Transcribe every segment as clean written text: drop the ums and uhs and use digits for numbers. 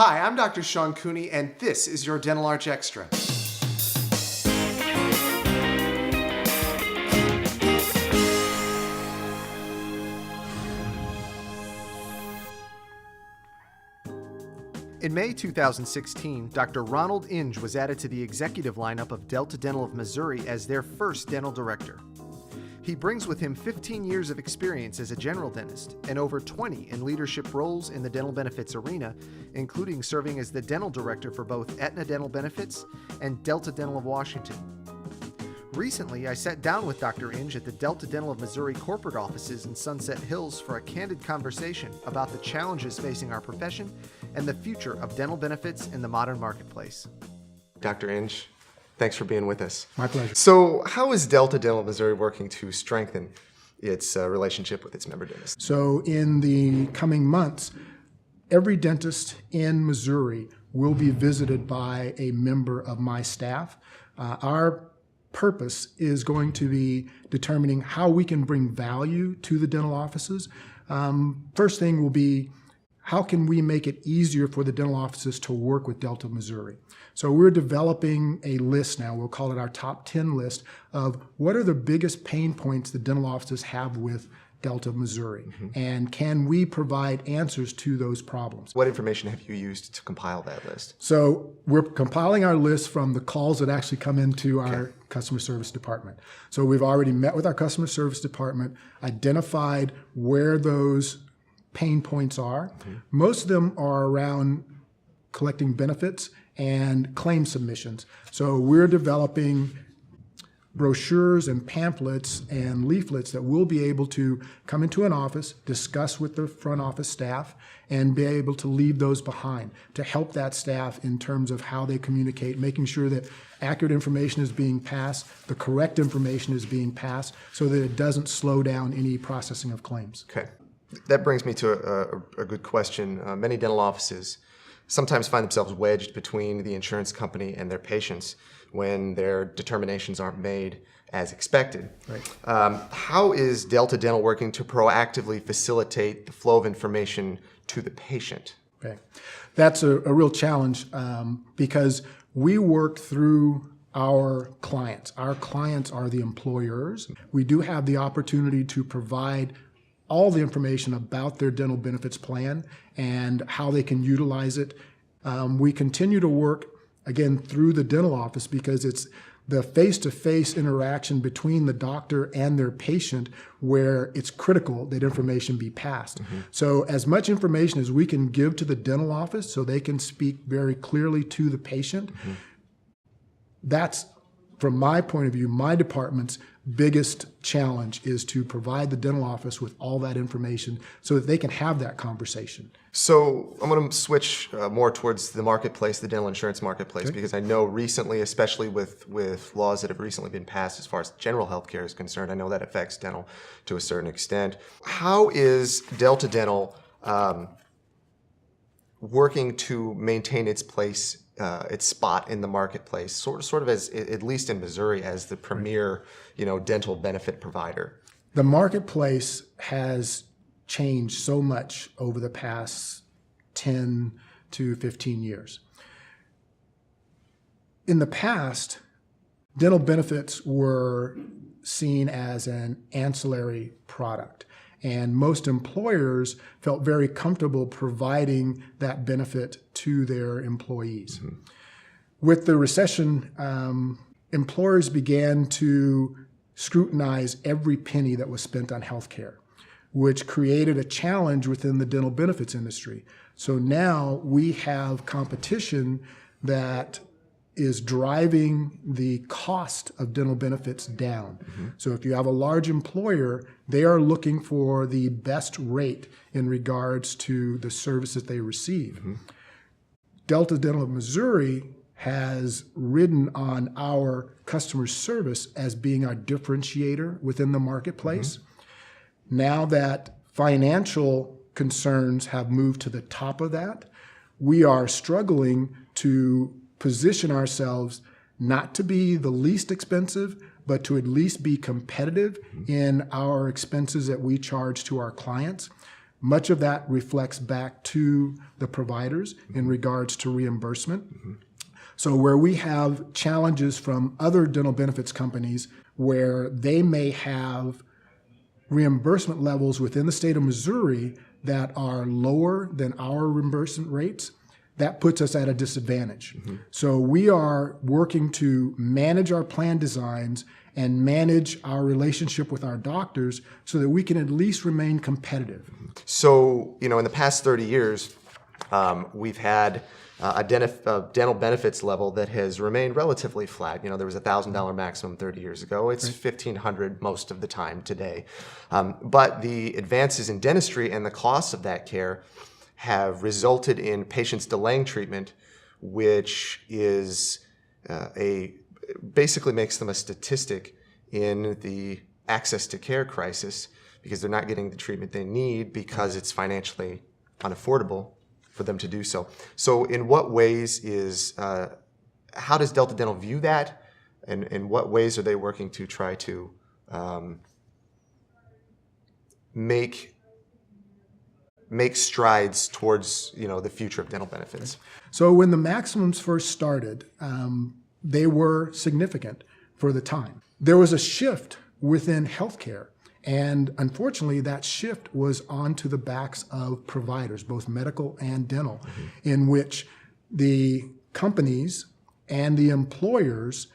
Hi, I'm Dr. Sean Cooney, and this is your Dental Arch Extra. In May 2016, Dr. Ronald Inge was added to the executive lineup of Delta Dental of Missouri as their first dental director. He brings with him 15 years of experience as a general dentist and over 20 in leadership roles in the dental benefits arena, including serving as the dental director for both Aetna Dental Benefits and Delta Dental of Washington. Recently, I sat down with Dr. Inge at the Delta Dental of Missouri corporate offices in Sunset Hills for a candid conversation about the challenges facing our profession and the future of dental benefits in the modern marketplace. Dr. Inge, thanks for being with us. My pleasure. So how is Delta Dental of Missouri working to strengthen its relationship with its member dentists? So in the coming months, every dentist in Missouri will be visited by a member of my staff. Our purpose is going to be determining how we can bring value to the dental offices. First thing will be, how can we make it easier for the dental offices to work with Delta Missouri? So we're developing a list now, we'll call it our top 10 list, of what are the biggest pain points the dental offices have with Delta Missouri, and can we provide answers to those problems? What information have you used to compile that list? So we're compiling our list from the calls that actually come into our customer service department. So we've already met with our customer service department, identified where those pain points are. Most of them are around collecting benefits and claim submissions. So we're developing brochures and pamphlets and leaflets that we'll be able to come into an office, discuss with the front office staff, and be able to leave those behind to help that staff in terms of how they communicate, making sure that accurate information is being passed, the correct information is being passed, so that it doesn't slow down any processing of claims. Okay. That brings me to a good question. Many dental offices sometimes find themselves wedged between the insurance company and their patients when their determinations aren't made as expected. Right. How is Delta Dental working to proactively facilitate the flow of information to the patient? Okay. That's a real challenge because we work through our clients. Our clients are the employers. We do have the opportunity to provide all the information about their dental benefits plan and how they can utilize it. We continue to work, again, through the dental office because it's the face-to-face interaction between the doctor and their patient where it's critical that information be passed. So as much information as we can give to the dental office so they can speak very clearly to the patient, that's, from my point of view, my department's biggest challenge is to provide the dental office with all that information so that they can have that conversation. So I'm going to switch more towards the marketplace, the dental insurance marketplace, because I know recently, especially with laws that have recently been passed as far as general health care is concerned, I know that affects dental to a certain extent. How is Delta Dental working to maintain its place, its spot in the marketplace, sort of as, at least in Missouri, as the premier, dental benefit provider? The marketplace has changed so much over the past 10 to 15 years. In the past, dental benefits were seen as an ancillary product, and most employers felt very comfortable providing that benefit to their employees. With the recession, employers began to scrutinize every penny that was spent on healthcare, which created a challenge within the dental benefits industry. So now we have competition that is driving the cost of dental benefits down. So if you have a large employer, they are looking for the best rate in regards to the services they receive. Delta Dental of Missouri has ridden on our customer service as being our differentiator within the marketplace. Now that financial concerns have moved to the top of that, we are struggling to position ourselves not to be the least expensive, but to at least be competitive in our expenses that we charge to our clients. Much of that reflects back to the providers in regards to reimbursement. So where we have challenges from other dental benefits companies where they may have reimbursement levels within the state of Missouri that are lower than our reimbursement rates, that puts us at a disadvantage. So we are working to manage our plan designs and manage our relationship with our doctors so that we can at least remain competitive. So, in the past 30 years, we've had a dental benefits level that has remained relatively flat. There was a $1,000 maximum 30 years ago. It's $1,500 most of the time today. But the advances in dentistry and the costs of that care have resulted in patients delaying treatment, which is basically makes them a statistic in the access to care crisis because they're not getting the treatment they need because it's financially unaffordable for them to do so. So in what ways how does Delta Dental view that, and in what ways are they working to try to make strides towards the future of dental benefits? So when the maximums first started, they were significant for the time. There was a shift within healthcare, and unfortunately that shift was onto the backs of providers, both medical and dental, in which the companies and the employers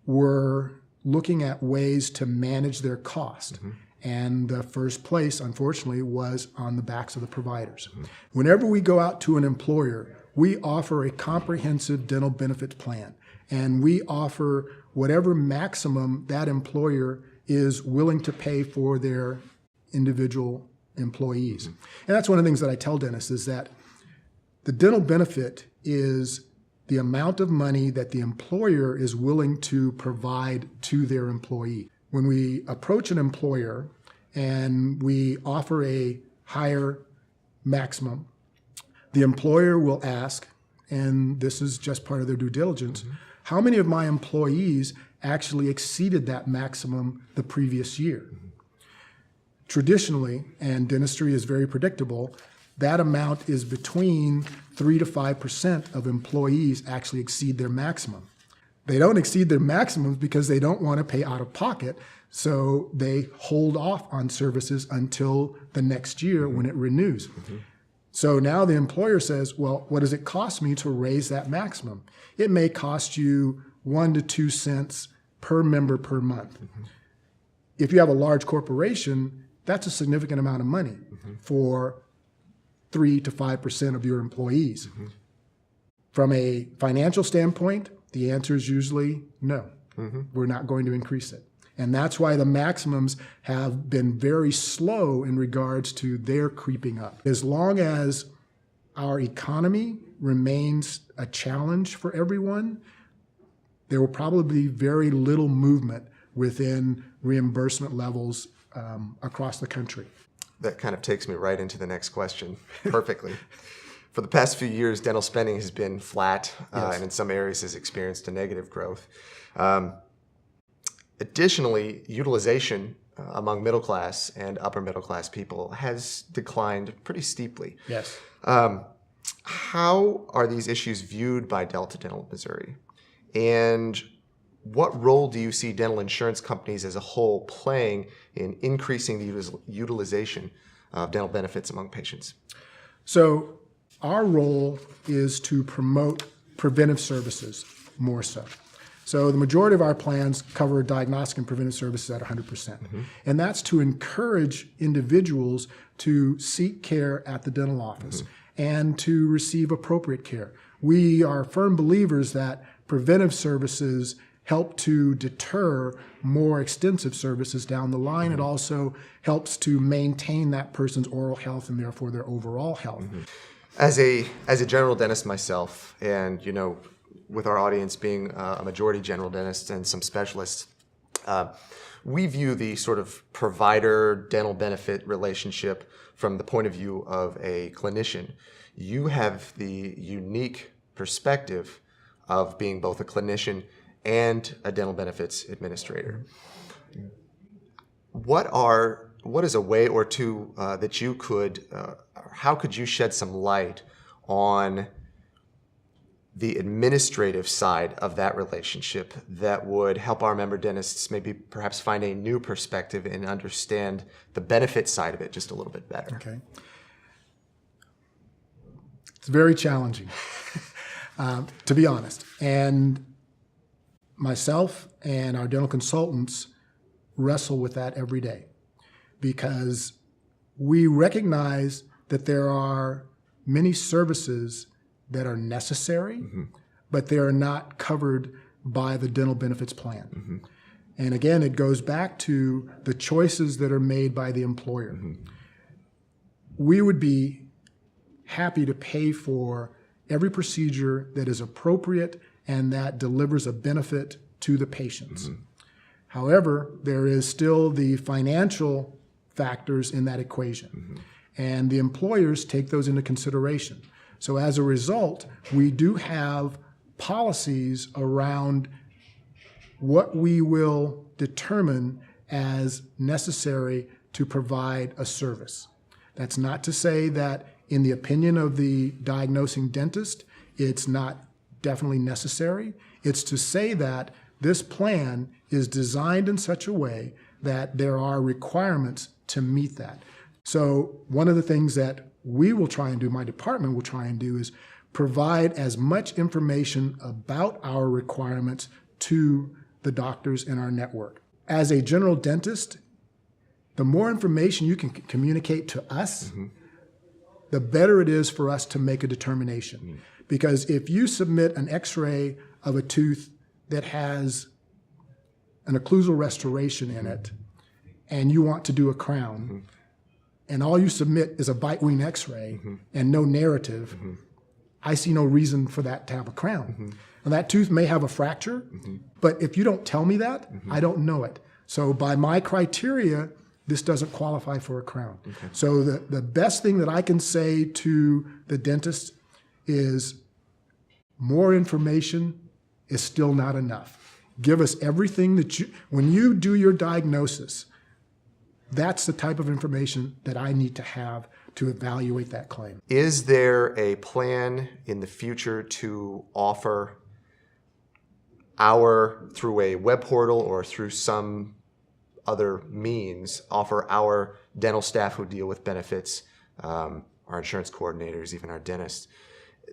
were looking at ways to manage their cost. And the first place, unfortunately, was on the backs of the providers. Whenever we go out to an employer, we offer a comprehensive dental benefit plan, and we offer whatever maximum that employer is willing to pay for their individual employees. And that's one of the things that I tell dentists is that the dental benefit is the amount of money that the employer is willing to provide to their employee. When we approach an employer and we offer a higher maximum, the employer will ask, and this is just part of their due diligence, how many of my employees actually exceeded that maximum the previous year? Traditionally, and dentistry is very predictable, that amount is between 3 to 5% of employees actually exceed their maximum. They don't exceed their maximums because they don't want to pay out of pocket, so they hold off on services until the next year when it renews. So now the employer says, well, what does it cost me to raise that maximum? It may cost you 1 to 2 cents per member per month. If you have a large corporation, that's a significant amount of money for 3 to 5% of your employees. From a financial standpoint, the answer is usually no. We're not going to increase it. And that's why the maximums have been very slow in regards to their creeping up. As long as our economy remains a challenge for everyone, there will probably be very little movement within reimbursement levels across the country. That kind of takes me right into the next question perfectly. For the past few years, dental spending has been flat, and in some areas has experienced a negative growth. Additionally, utilization among middle class and upper middle class people has declined pretty steeply. Yes. How are these issues viewed by Delta Dental of Missouri? And what role do you see dental insurance companies as a whole playing in increasing the utilization of dental benefits among patients? So our role is to promote preventive services more so. So the majority of our plans cover diagnostic and preventive services at 100%. And that's to encourage individuals to seek care at the dental office and to receive appropriate care. We are firm believers that preventive services help to deter more extensive services down the line. It also helps to maintain that person's oral health and therefore their overall health. As a general dentist myself, and with our audience being a majority general dentists and some specialists, we view the sort of provider dental benefit relationship from the point of view of a clinician. You have the unique perspective of being both a clinician and a dental benefits administrator. What are what is a way or two that you could, how could you shed some light on the administrative side of that relationship that would help our member dentists maybe perhaps find a new perspective and understand the benefit side of it just a little bit better? Okay. It's very challenging, to be honest. And myself and our dental consultants wrestle with that every day because we recognize that there are many services that are necessary, but they are not covered by the dental benefits plan. And again, it goes back to the choices that are made by the employer. We would be happy to pay for every procedure that is appropriate and that delivers a benefit to the patients. However, there is still the financial factors in that equation, and the employers take those into consideration. So as a result, we do have policies around what we will determine as necessary to provide a service. That's not to say that in the opinion of the diagnosing dentist, it's not definitely necessary. It's to say that this plan is designed in such a way that there are requirements to meet that. So one of the things that we will try and do, my department will try and do, is provide as much information about our requirements to the doctors in our network. As a general dentist, the more information you can communicate to us, the better it is for us to make a determination. Because if you submit an x-ray of a tooth that has an occlusal restoration in it, and you want to do a crown, and all you submit is a bite wing x-ray and no narrative, I see no reason for that to have a crown. And that tooth may have a fracture, but if you don't tell me that, I don't know it. So by my criteria, this doesn't qualify for a crown. So the best thing that I can say to the dentist is more information is still not enough. Give us everything that when you do your diagnosis, that's the type of information that I need to have to evaluate that claim. Is there a plan in the future to offer through a web portal or through some other means, offer our dental staff who deal with benefits, our insurance coordinators, even our dentists,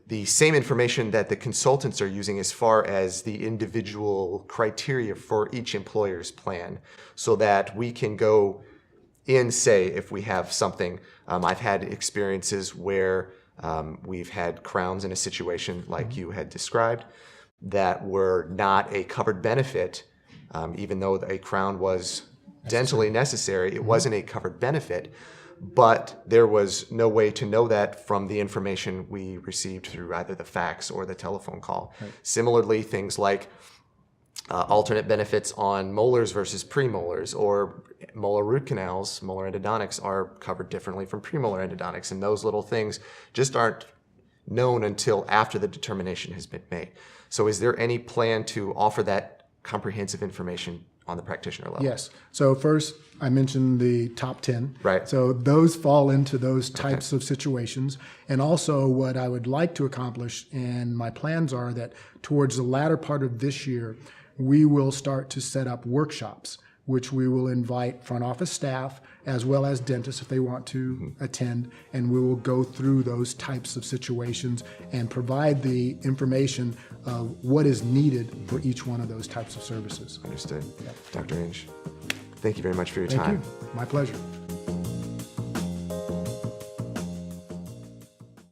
the same information that the consultants are using as far as the individual criteria for each employer's plan, so that we can go in, say, if we have something. I've had experiences where we've had crowns in a situation like you had described that were not a covered benefit, even though a crown was dentally necessary. It wasn't a covered benefit, but there was no way to know that from the information we received through either the fax or the telephone call. Similarly, things like alternate benefits on molars versus premolars, or molar root canals, molar endodontics are covered differently from premolar endodontics, and those little things just aren't known until after the determination has been made. So is there any plan to offer that comprehensive information on the practitioner level? Yes. So first, I mentioned the top 10. Right. So those fall into those types of situations. And also what I would like to accomplish, and my plans are that towards the latter part of this year, we will start to set up workshops, which we will invite front office staff as well as dentists if they want to attend, and we will go through those types of situations and provide the information of what is needed for each one of those types of services. Understood. Dr. Inge, thank you very much for your Thank time. you. My pleasure.